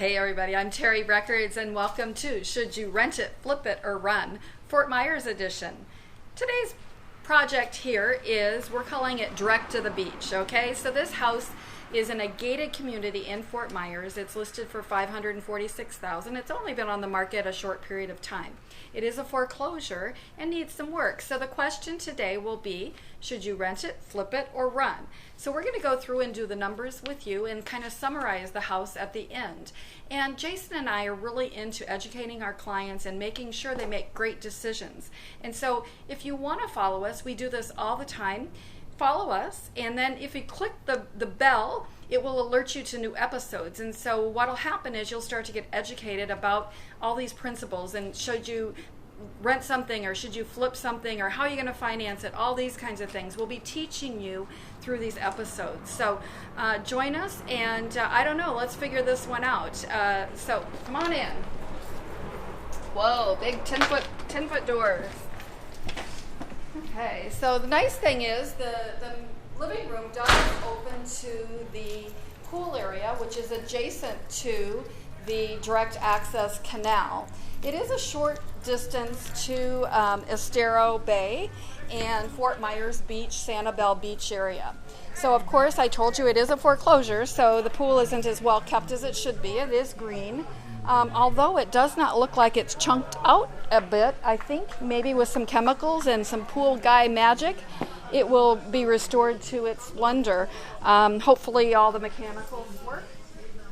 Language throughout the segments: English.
Hey everybody, I'm Terry Records and welcome to Should You Rent It, Flip It, or Run? Fort Myers edition. Today's project here is, we're calling it Direct to the Beach, okay? So this house is in a gated community in Fort Myers. It's listed for $546,000. It's only been on the market a short period of time. It is a foreclosure and needs some work. So the question today will be, should you rent it, flip it, or run? So we're going to go through and do the numbers with you and kind of summarize the house at the end. And Jason and I are really into educating our clients and making sure they make great decisions. And so if you want to follow us, we do this all the time. Follow us, and then if you click the bell, it will alert you to new episodes. And so what will happen is you'll start to get educated about all these principles, and should you rent something, or should you flip something, or how you're going to finance it, all these kinds of things. We'll be teaching you through these episodes. So join us, and I don't know, let's figure this one out. So come on in. Whoa, big 10-foot doors. Okay, so the nice thing is the living room does open to the pool area, which is adjacent to the direct access canal. It is a short distance to Estero Bay and Fort Myers Beach, Sanibel Beach area. So of course I told you it is a foreclosure, so the pool isn't as well kept as it should be. It is green. Although it does not look like it's chunked out a bit, I think maybe with some chemicals and some pool guy magic, it will be restored to its splendor. Hopefully all the mechanicals work.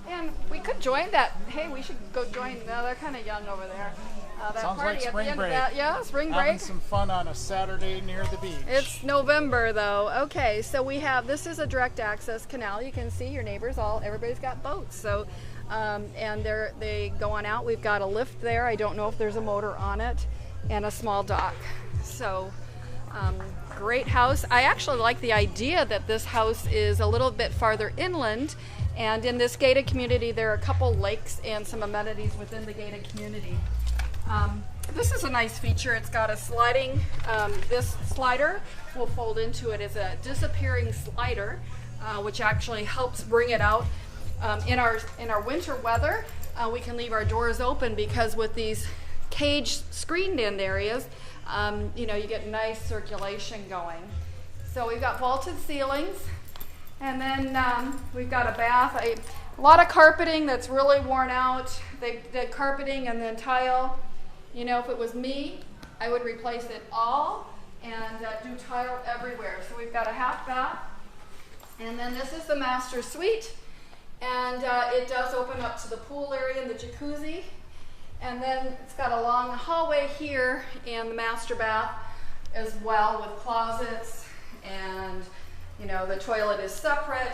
And we could join that. Hey, we should go join. No, they're kind of young over there. That Sounds party like at spring the end break. of that. Yeah, spring break. Having some fun on a Saturday near the beach. It's November though. Okay, so we have, this is a direct access canal. You can see your neighbors everybody's got boats. So, and they go on out. We've got a lift there. I don't know if there's a motor on it, and a small dock. So, great house. I actually like the idea that this house is a little bit farther inland, and in this gated community there are a couple lakes and some amenities within the gated community. This is a nice feature. It's got a sliding, this slider will fold into it as a disappearing slider, which actually helps bring it out. In our winter weather, we can leave our doors open because with these cage screened in areas, you get nice circulation going. So we've got vaulted ceilings, and then we've got a bath. A lot of carpeting that's really worn out. They did carpeting and then tile. If it was me, I would replace it all and do tile everywhere. So we've got a half bath, and then this is the master suite. And it does open up to the pool area and the jacuzzi. And then it's got a long hallway here and the master bath as well, with closets, and the toilet is separate.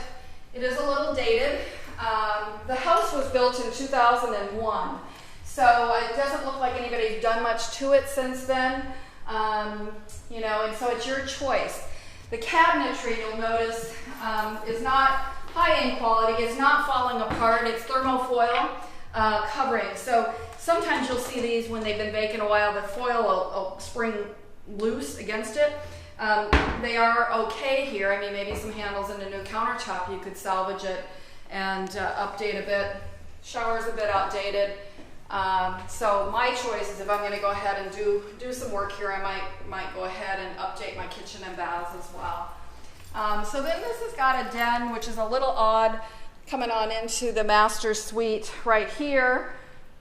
It is a little dated. The house was built in 2001, so it doesn't look like anybody's done much to it since then. And so it's your choice. The cabinetry, you'll notice, is not high-end quality. It's not falling apart. It's thermofoil covering. So sometimes you'll see these when they've been vacant a while, the foil will spring loose against it. They are okay here. I mean, maybe some handles and a new countertop, you could salvage it and update a bit. Shower's a bit outdated. So my choice is, if I'm going to go ahead and do some work here, I might go ahead and update my kitchen and baths as well. So then this has got a den, which is a little odd, coming on into the master suite right here.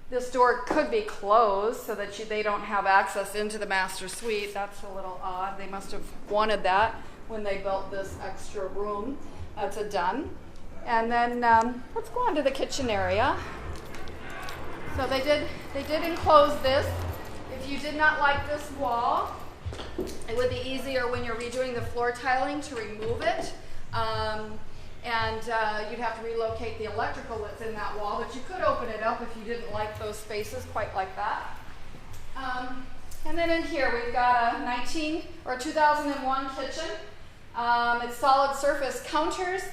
This door could be closed so that they don't have access into the master suite. That's a little odd. They must have wanted that when they built this extra room. That's a den. And then let's go on to the kitchen area. So they did enclose this. If you did not like this wall, it would be easier when you're redoing the floor tiling to remove it. You'd have to relocate the electrical that's in that wall, but you could open it up if you didn't like those spaces quite like that. And then in here we've got a 2001 kitchen. It's solid surface counters.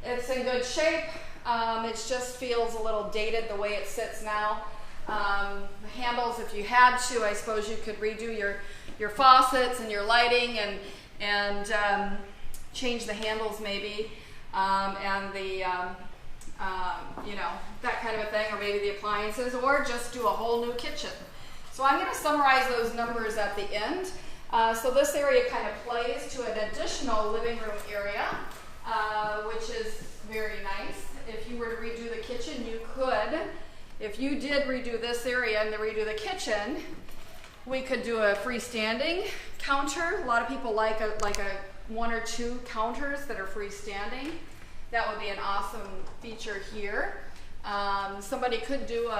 It's in good shape. It just feels a little dated the way it sits now. The handles, if you had to, I suppose you could redo your faucets and your lighting and change the handles maybe. And the you know, that kind of a thing, or maybe the appliances, or just do a whole new kitchen. So I'm going to summarize those numbers at the end. So this area kind of plays to an additional living room area, which is very nice. If you were to redo the kitchen, you could. If you did redo this area and then redo the kitchen, we could do a freestanding counter. A lot of people like a one or two counters that are freestanding. That would be an awesome feature here. Somebody could do,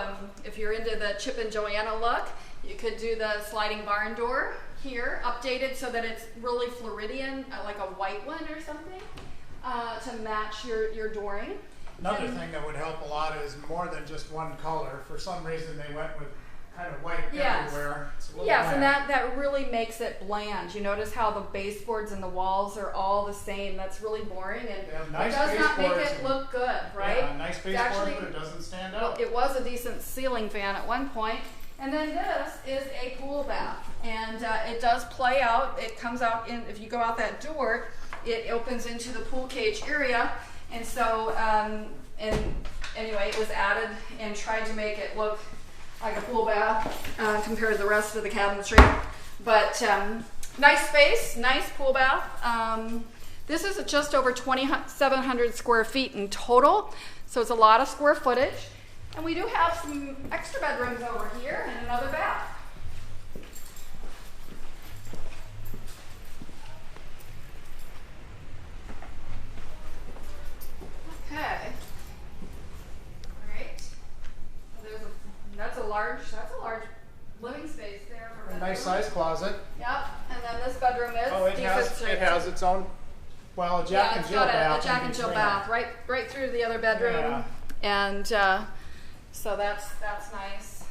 if you're into the Chip and Joanna look, you could do the sliding barn door here, updated so that it's really Floridian, like a white one or something, to match your dooring. Another thing that would help a lot is more than just one color. For some reason, they went with kind of white everywhere. It's a little yes, and bland. that really makes it bland. You notice how the baseboards and the walls are all the same. That's really boring, and nice it does not make baseboards it look good, right? Yeah, nice It's baseboard, actually, but it doesn't stand well, out. it was a decent ceiling fan at one point. And then this is a pool bath, and it does play out. It comes out in, if you go out that door, it opens into the pool cage area. And so, and anyway, it was added and tried to make it look like a pool bath compared to the rest of the cabinetry. But nice space, nice pool bath. This is just over 2,700 square feet in total, so it's a lot of square footage. And we do have some extra bedrooms over here and another bath. Okay. All right. That's a large living space there for A nice bedroom. size closet. Yep. And then this bedroom is Oh, it has its own, well, a Jack and it's Jill got bath. a Jack in and Jill between. bath right through the other bedroom. Yeah. And so that's nice.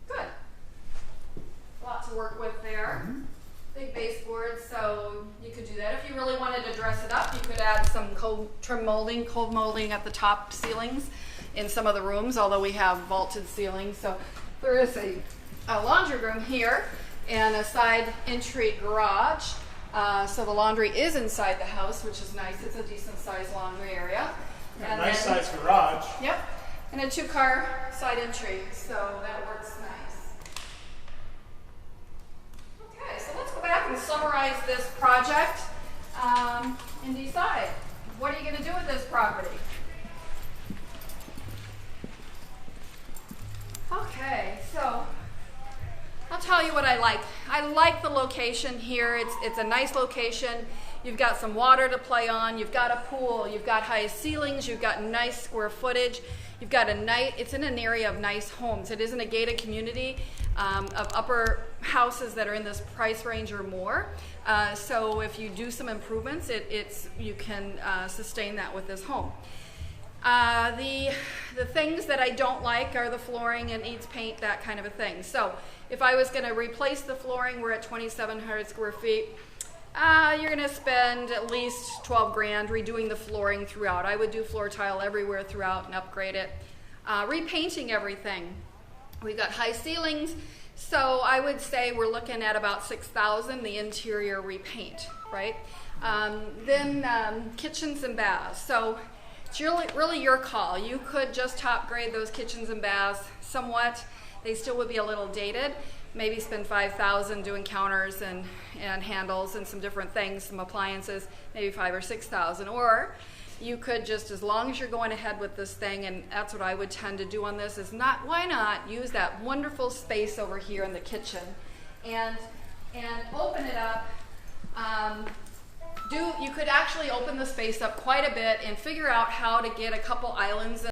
Good. A lot to work with there. Mm-hmm. Big baseboard, so you could do that. If you really wanted to dress it up, you could add some cold molding at the top ceilings in some of the rooms, although we have vaulted ceilings. So there is a laundry room here and a side entry garage. So the laundry is inside the house, which is nice. It's a decent sized laundry area. A nice size garage. Yep. And a 2-car side entry, so that works nice. Okay, so let's go back and summarize this project and decide, what are you going to do with this property? Okay, so I'll tell you what I like. I like the location here. It's a nice location. You've got some water to play on. You've got a pool. You've got high ceilings. You've got nice square footage. You've got it's in an area of nice homes. It isn't a gated community of upper houses that are in this price range or more. So if you do some improvements, you can sustain that with this home. The things that I don't like are the flooring and needs paint, that kind of a thing. So if I was going to replace the flooring, we're at 2,700 square feet. You're going to spend at least 12 grand redoing the flooring throughout. I would do floor tile everywhere throughout and upgrade it. Repainting everything. We've got high ceilings, so I would say we're looking at about 6,000, the interior repaint, right? Then kitchens and baths. So it's really your call. You could just top grade those kitchens and baths somewhat. They still would be a little dated. Maybe spend 5,000 doing counters and handles and some different things, some appliances, maybe 5,000 or 6,000. Or you could just, as long as you're going ahead with this thing, and that's what I would tend to do on this, is why not use that wonderful space over here in the kitchen and open it up. You could actually open the space up quite a bit and figure out how to get a couple islands